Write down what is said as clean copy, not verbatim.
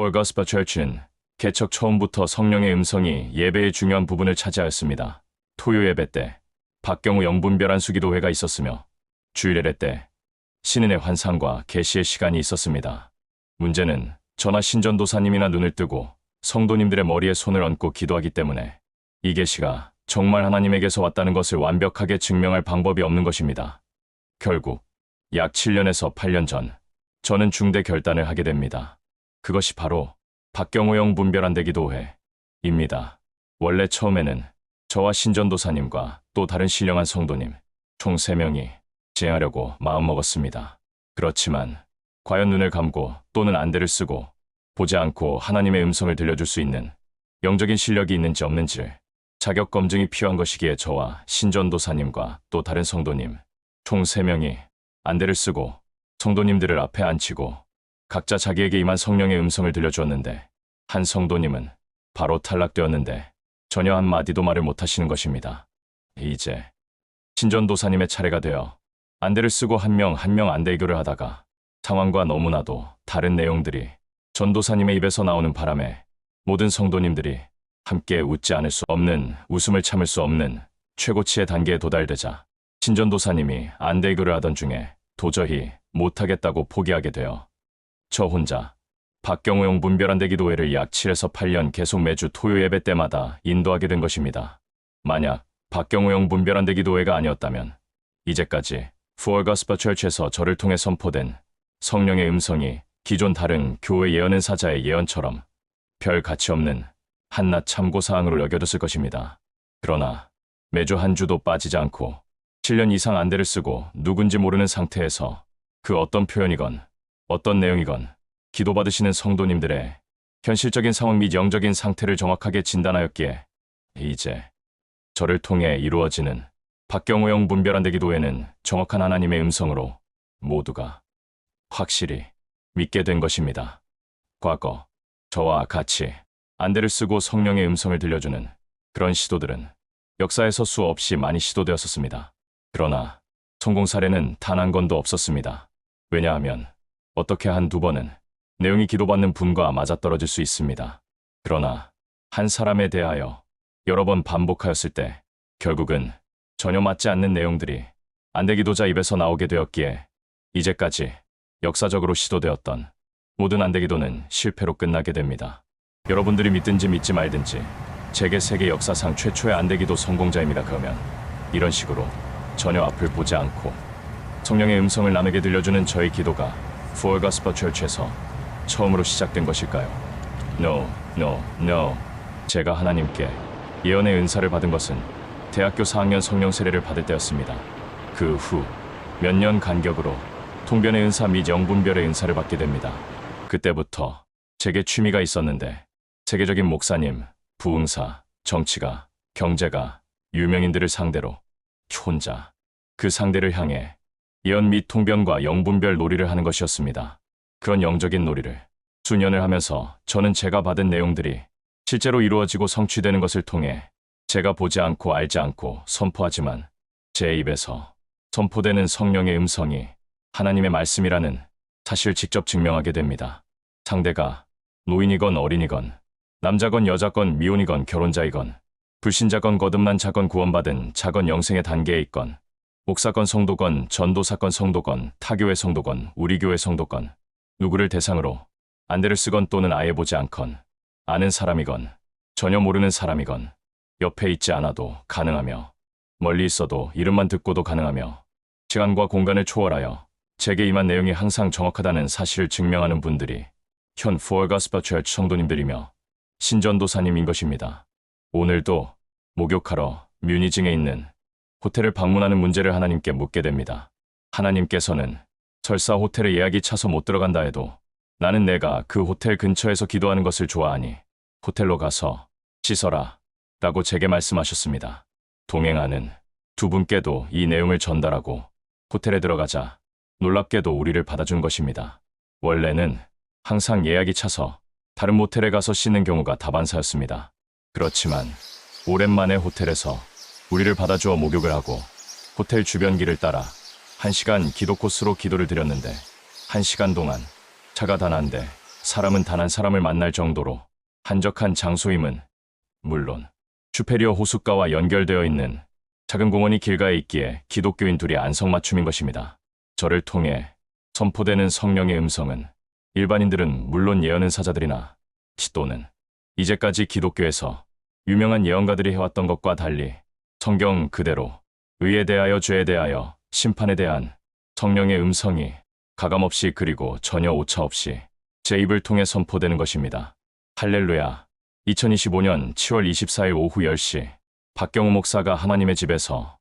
올가스파 철치는 개척 처음부터 성령의 음성이 예배의 중요한 부분을 차지하였습니다. 토요 예배 때 박경우 영분별한 수기도회가 있었으며 주일 예배 때 신인의 환상과 계시의 시간이 있었습니다. 문제는 저나 신전도사님이나 눈을 뜨고 성도님들의 머리에 손을 얹고 기도하기 때문에 이 계시가 정말 하나님에게서 왔다는 것을 완벽하게 증명할 방법이 없는 것입니다. 결국 약 7년에서 8년 전 저는 중대 결단을 하게 됩니다. 그것이 바로 박경호 영분별한대 기도회입니다. 원래 처음에는 저와 신전도사님과 또 다른 신령한 성도님 총 3명이 진행하려고 마음먹었습니다. 그렇지만 과연 눈을 감고 또는 안대를 쓰고 보지 않고 하나님의 음성을 들려줄 수 있는 영적인 실력이 있는지 없는지 자격 검증이 필요한 것이기에 저와 신전도사님과 또 다른 성도님 총 3명이 안대를 쓰고 성도님들을 앞에 앉히고 각자 자기에게 임한 성령의 음성을 들려주었는데 한 성도님은 바로 탈락되었는데 전혀 한마디도 말을 못하시는 것입니다. 이제 신전도사님의 차례가 되어 안대를 쓰고 한 명 한 명 안대 해교를 하다가 상황과 너무나도 다른 내용들이 전도사님의 입에서 나오는 바람에 모든 성도님들이 함께 웃지 않을 수 없는, 웃음을 참을 수 없는 최고치의 단계에 도달되자 신전도사님이 안대 해교를 하던 중에 도저히 못하겠다고 포기하게 되어 저 혼자 박경호 영분별한대 기도회를 약 7에서 8년 계속 매주 토요 예배 때마다 인도하게 된 것입니다. 만약 박경호 영분별한대 기도회가 아니었다면 이제까지 푸얼가스파 철치에서 저를 통해 선포된 성령의 음성이 기존 다른 교회 예언은 사자의 예언처럼 별 가치 없는 한낱 참고사항으로 여겨졌을 것입니다. 그러나 매주 한 주도 빠지지 않고 7년 이상 안대를 쓰고 누군지 모르는 상태에서 그 어떤 표현이건 어떤 내용이건 기도받으시는 성도님들의 현실적인 상황 및 영적인 상태를 정확하게 진단하였기에 이제 저를 통해 이루어지는 박경호 영분별한대 기도회는 정확한 하나님의 음성으로 모두가 확실히 믿게 된 것입니다. 과거 저와 같이 안대를 쓰고 성령의 음성을 들려주는 그런 시도들은 역사에서 수없이 많이 시도되었었습니다. 그러나 성공 사례는 단 한 건도 없었습니다. 왜냐하면 어떻게 한두 번은 내용이 기도받는 분과 맞아떨어질 수 있습니다. 그러나 한 사람에 대하여 여러 번 반복하였을 때 결국은 전혀 맞지 않는 내용들이 안대 기도자 입에서 나오게 되었기에 이제까지 역사적으로 시도되었던 모든 안대 기도는 실패로 끝나게 됩니다. 여러분들이 믿든지 믿지 말든지 제게 세계 역사상 최초의 안대 기도 성공자입니다. 그러면 이런 식으로 전혀 앞을 보지 않고 성령의 음성을 남에게 들려주는 저의 기도가 푸얼가스파 철치에서 처음으로 시작된 것일까요? No. 제가 하나님께 예언의 은사를 받은 것은 대학교 4학년 성령 세례를 받을 때였습니다. 그 후 몇 년 간격으로 통변의 은사 및 영분별의 은사를 받게 됩니다. 그때부터 제게 취미가 있었는데 세계적인 목사님, 부흥사, 정치가, 경제가, 유명인들을 상대로 혼자 그 상대를 향해 예언 및 통변과 영분별 놀이를 하는 것이었습니다. 그런 영적인 놀이를 수년을 하면서 저는 제가 받은 내용들이 실제로 이루어지고 성취되는 것을 통해 제가 보지 않고 알지 않고 선포하지만 제 입에서 선포되는 성령의 음성이 하나님의 말씀이라는 사실을 직접 증명하게 됩니다. 상대가 노인이건 어린이건 남자건 여자건 미혼이건 결혼자이건 불신자건 거듭난 자건 구원받은 자건 영생의 단계에 있건 목사건 성도건 전도사건 성도건 타교회 성도건 우리 교회 성도건 누구를 대상으로 안대를 쓰건 또는 아예 보지 않건 아는 사람이건 전혀 모르는 사람이건 옆에 있지 않아도 가능하며 멀리 있어도 이름만 듣고도 가능하며 시간과 공간을 초월하여 제게 임한 내용이 항상 정확하다는 사실을 증명하는 분들이 현 푸얼가스파 철치 성도님들이며 신전도사님인 것입니다. 오늘도 목욕하러 뮤니징에 있는 호텔을 방문하는 문제를 하나님께 묻게 됩니다. 하나님께서는 설사 호텔에 예약이 차서 못 들어간다 해도 나는 내가 그 호텔 근처에서 기도하는 것을 좋아하니 호텔로 가서 씻어라 라고 제게 말씀하셨습니다. 동행하는 두 분께도 이 내용을 전달하고 호텔에 들어가자 놀랍게도 우리를 받아준 것입니다. 원래는 항상 예약이 차서 다른 모텔에 가서 씻는 경우가 다반사였습니다. 그렇지만 오랜만에 호텔에서 우리를 받아주어 목욕을 하고 호텔 주변 길을 따라 1시간 기도 코스로 기도를 드렸는데 1시간 동안 차가 단 한 대, 사람은 단 한 사람을 만날 정도로 한적한 장소임은 물론 슈페리어 호숫가와 연결되어 있는 작은 공원이 길가에 있기에 기독교인 둘이 안성맞춤인 것입니다. 저를 통해 선포되는 성령의 음성은 일반인들은 물론 예언은사자들이나 또는 이제까지 기독교에서 유명한 예언가들이 해왔던 것과 달리 성경 그대로 의에 대하여 죄에 대하여 심판에 대한 성령의 음성이 가감없이 그리고 전혀 오차 없이 제 입을 통해 선포되는 것입니다. 할렐루야. 2025년 7월 24일 오후 10시 박경우 목사가 하나님의 집에서